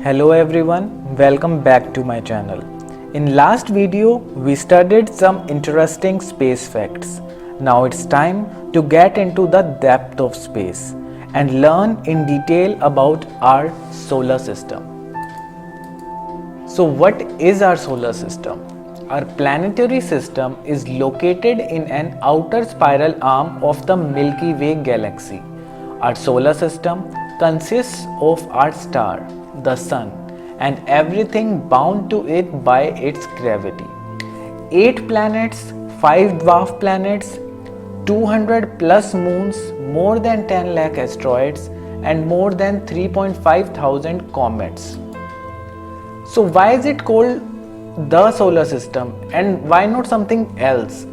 Hello everyone, welcome back to my channel. In last video, we studied some interesting space facts. Now it's time to get into the depth of space and learn in detail about our solar system. So what is our solar system? Our planetary system is located in an outer spiral arm of the Milky Way galaxy. Our solar system consists of our star, the Sun, and everything bound to it by its gravity. 8 planets, 5 dwarf planets, 200 plus moons, more than 10 lakh asteroids, and more than 3.5 thousand comets. So why is it called the solar system and why not something else?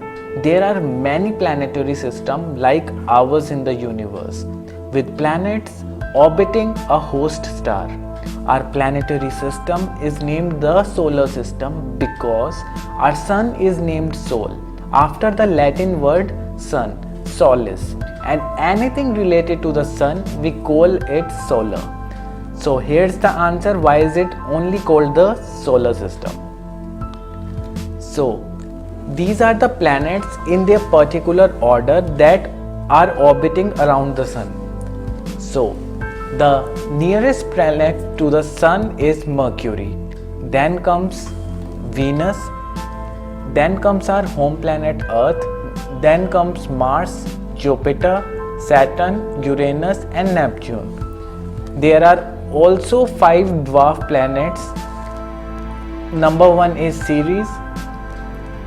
There are many planetary systems like ours in the universe, with planets orbiting a host star. Our planetary system is named the solar system because our sun is named Sol, after the Latin word sun, solis, and anything related to the sun we call it solar. So here's the answer, why is it only called the solar system? So these are the planets in their particular order that are orbiting around the sun. So the nearest planet to the sun is Mercury, then comes Venus, then comes our home planet Earth, then comes Mars, Jupiter, Saturn, Uranus and Neptune. There are also 5 dwarf planets. Number 1 is Ceres,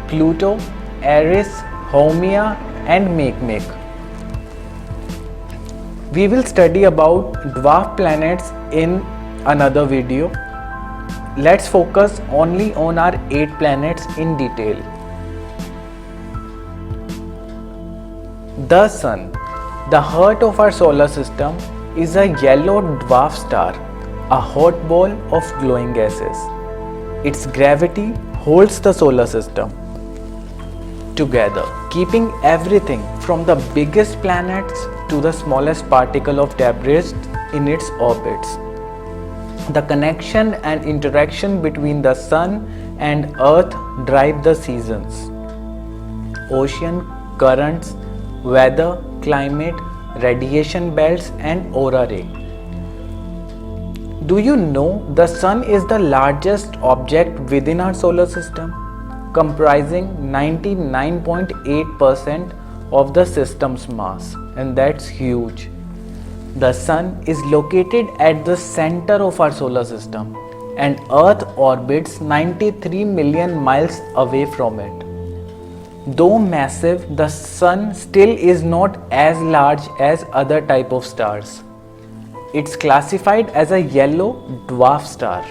Pluto, Eris, Haumea and Makemake. We will study about dwarf planets in another video. Let's focus only on our 8 planets in detail. The Sun, the heart of our solar system, is a yellow dwarf star, a hot ball of glowing gases. Its gravity holds the solar system together, keeping everything from the biggest planets to the smallest particle of debris in its orbits. The connection and interaction between the Sun and Earth drive the seasons, ocean currents, weather, climate, radiation belts and aurora ray. Do you know the Sun is the largest object within our solar system, comprising 99.8% of the system's mass, and that's huge. The Sun is located at the center of our solar system and Earth orbits 93 million miles away from it. Though massive, the Sun still is not as large as other type of stars. It's classified as a yellow dwarf star.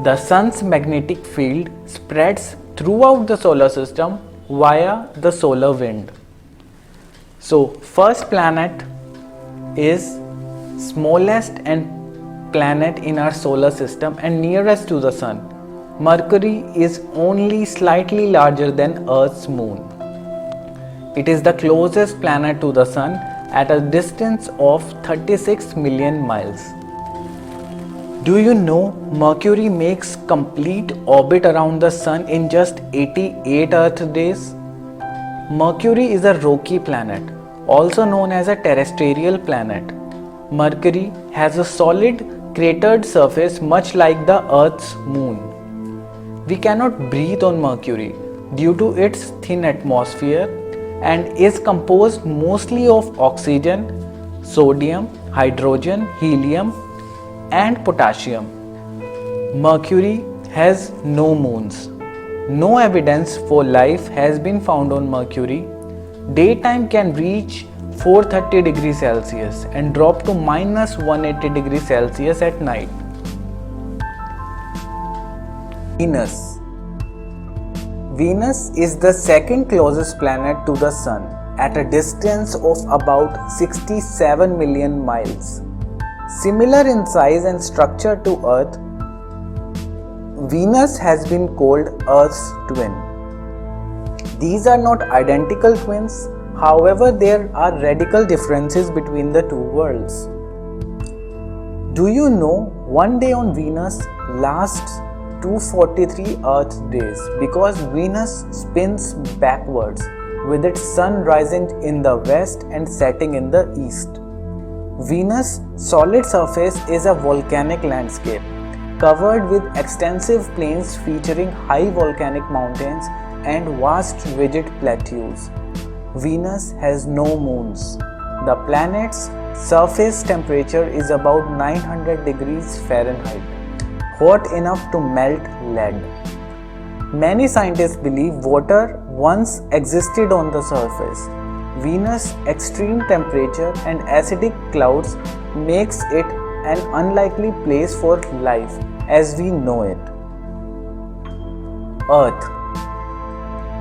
The Sun's magnetic field spreads throughout the solar system via the solar wind. So first planet is smallest and planet in our solar system and nearest to the Sun. Mercury is only slightly larger than Earth's moon. It is the closest planet to the Sun at a distance of 36 million miles. Do you know Mercury makes complete orbit around the Sun in just 88 Earth days? Mercury is a rocky planet, also known as a terrestrial planet. Mercury has a solid cratered surface much like the Earth's moon. We cannot breathe on Mercury due to its thin atmosphere and is composed mostly of oxygen, sodium, hydrogen, helium and potassium. Mercury has no moons. No evidence for life has been found on Mercury. Daytime can reach 430 degrees Celsius and drop to minus 180 degrees Celsius at night. Venus. Venus is the second closest planet to the Sun at a distance of about 67 million miles. Similar in size and structure to Earth, Venus has been called Earth's twin. These are not identical twins, however, there are radical differences between the two worlds. Do you know one day on Venus lasts 243 Earth days because Venus spins backwards with its sun rising in the west and setting in the east. Venus' solid surface is a volcanic landscape covered with extensive plains featuring high volcanic mountains and vast rigid plateaus. Venus has no moons. The planet's surface temperature is about 900 degrees Fahrenheit, hot enough to melt lead. Many scientists believe water once existed on the surface. Venus' extreme temperature and acidic clouds makes it an unlikely place for life as we know it. Earth.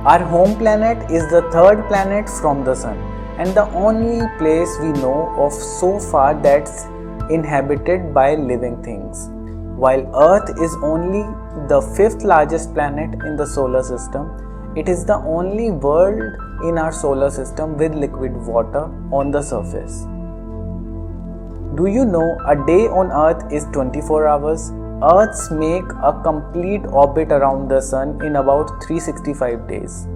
Our home planet is the third planet from the Sun and the only place we know of so far that's inhabited by living things. While Earth is only the fifth largest planet in the solar system, it is the only world in our solar system with liquid water on the surface. Do you know a day on Earth is 24 hours? Earths make a complete orbit around the Sun in about 365 days.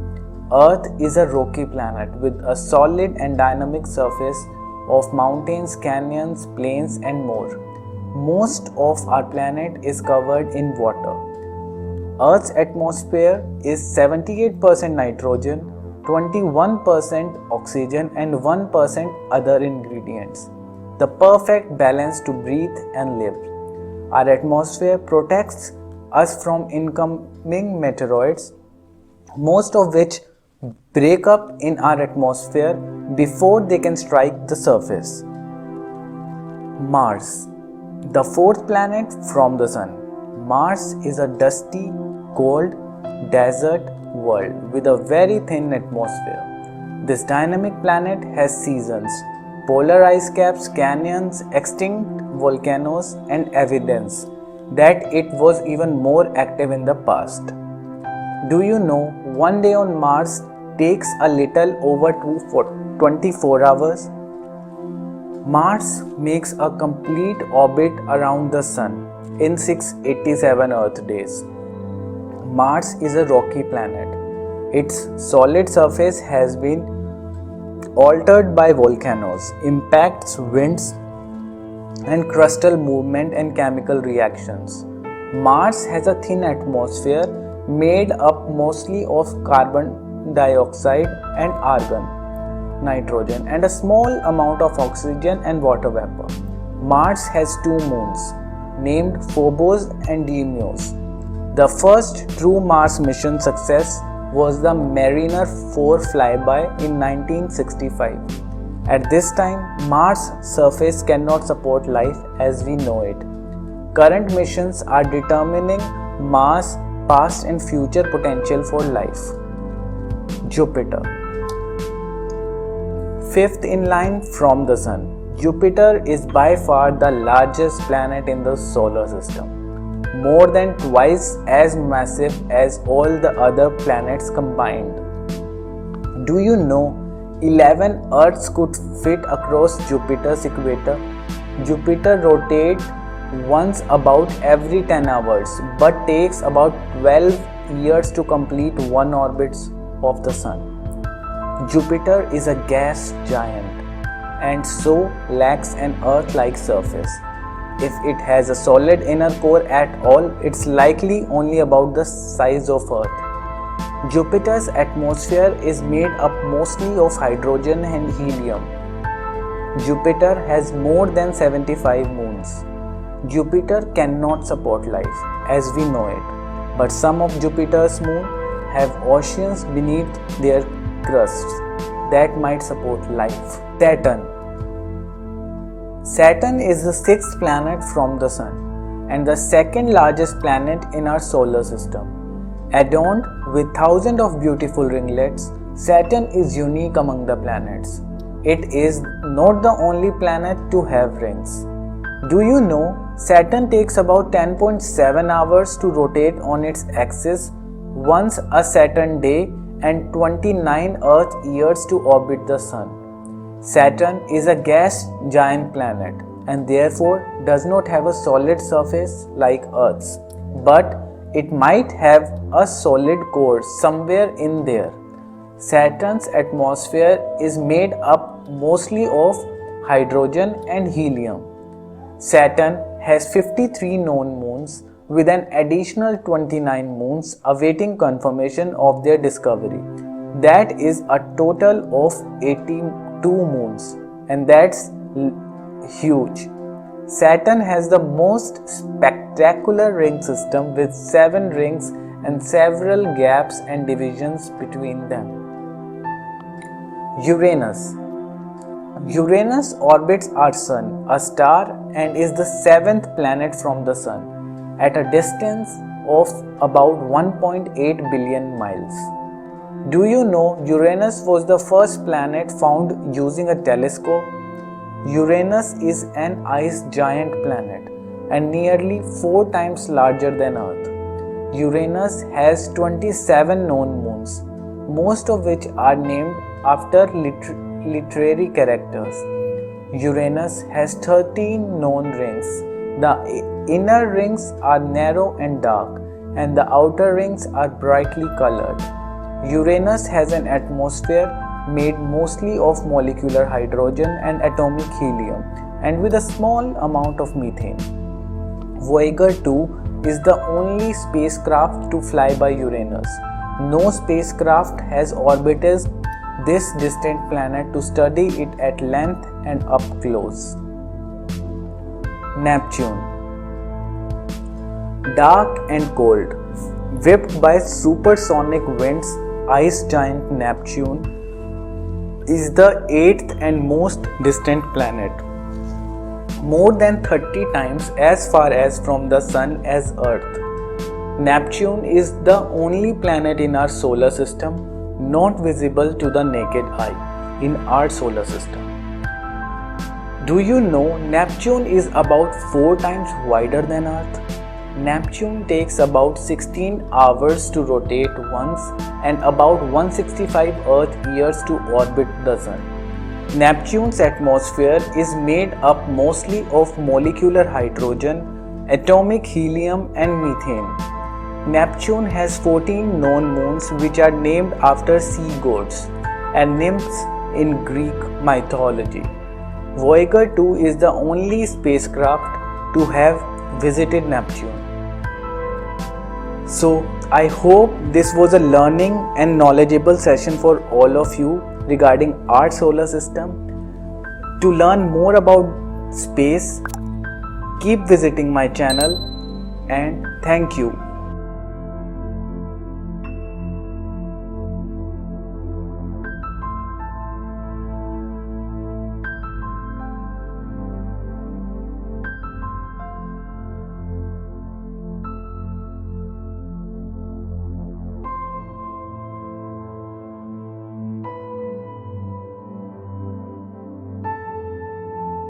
Earth is a rocky planet with a solid and dynamic surface of mountains, canyons, plains, and more. Most of our planet is covered in water. Earth's atmosphere is 78% nitrogen, 21% oxygen, and 1% other ingredients. The perfect balance to breathe and live. Our atmosphere protects us from incoming meteoroids, most of which break up in our atmosphere before they can strike the surface. Mars, the fourth planet from the Sun. Mars is a dusty, cold, desert world with a very thin atmosphere. This dynamic planet has seasons, polar ice caps, canyons, extinct volcanoes, and evidence that it was even more active in the past. Do you know one day on Mars takes a little over 24 hours? Mars makes a complete orbit around the Sun in 687 Earth days. Mars is a rocky planet. Its solid surface has been altered by volcanoes, impacts, winds, and crustal movement and chemical reactions. Mars has a thin atmosphere made up mostly of carbon dioxide and argon, nitrogen, and a small amount of oxygen and water vapor. Mars has two moons, named Phobos and Deimos. The first true Mars mission success was the Mariner 4 flyby in 1965. At this time, Mars' surface cannot support life as we know it. Current missions are determining Mars' past and future potential for life. Jupiter. Fifth in line from the Sun, Jupiter is by far the largest planet in the solar system, more than twice as massive as all the other planets combined. Do you know 11 Earths could fit across Jupiter's equator? Jupiter rotates once about every 10 hours but takes about 12 years to complete one orbit of the Sun. Jupiter is a gas giant and so lacks an Earth-like surface. If it has a solid inner core at all, it's likely only about the size of Earth. Jupiter's atmosphere is made up mostly of hydrogen and helium. Jupiter has more than 75 moons. Jupiter cannot support life as we know it, but some of Jupiter's moons have oceans beneath their crusts that might support life. Saturn. Saturn is the sixth planet from the Sun and the second largest planet in our solar system. Adorned with thousands of beautiful ringlets, Saturn is unique among the planets. It is not the only planet to have rings. Do you know Saturn takes about 10.7 hours to rotate on its axis once a Saturn day and 29 Earth years to orbit the Sun. Saturn is a gas giant planet and therefore does not have a solid surface like Earth's, but it might have a solid core somewhere in there. Saturn's atmosphere is made up mostly of hydrogen and helium. Saturn has 53 known moons with an additional 29 moons awaiting confirmation of their discovery. That is a total of 82 moons, and that's huge. Saturn has the most spectacular ring system with 7 rings and several gaps and divisions between them. Uranus. Uranus orbits our Sun, a star, and is the 7th planet from the Sun, at a distance of about 1.8 billion miles. Do you know Uranus was the first planet found using a telescope? Uranus is an ice giant planet and nearly 4 times larger than Earth. Uranus has 27 known moons, most of which are named after literary characters. Uranus has 13 known rings. The inner rings are narrow and dark, and the outer rings are brightly colored. Uranus has an atmosphere made mostly of molecular hydrogen and atomic helium, and with a small amount of methane. Voyager 2 is the only spacecraft to fly by Uranus. No spacecraft has orbited this distant planet to study it at length and up close. Neptune. Dark and cold, whipped by supersonic winds, ice giant Neptune is the 8th and most distant planet, more than 30 times as far as from the Sun as Earth. Neptune is the only planet in our solar system not visible to the naked eye in our solar system. Do you know Neptune is about 4 times wider than Earth? Neptune takes about 16 hours to rotate once and about 165 Earth years to orbit the Sun. Neptune's atmosphere is made up mostly of molecular hydrogen, atomic helium and methane. Neptune has 14 known moons which are named after sea gods and nymphs in Greek mythology. Voyager 2 is the only spacecraft to have visited Neptune. So, I hope this was a learning and knowledgeable session for all of you regarding our solar system. To learn more about space, keep visiting my channel, and thank you.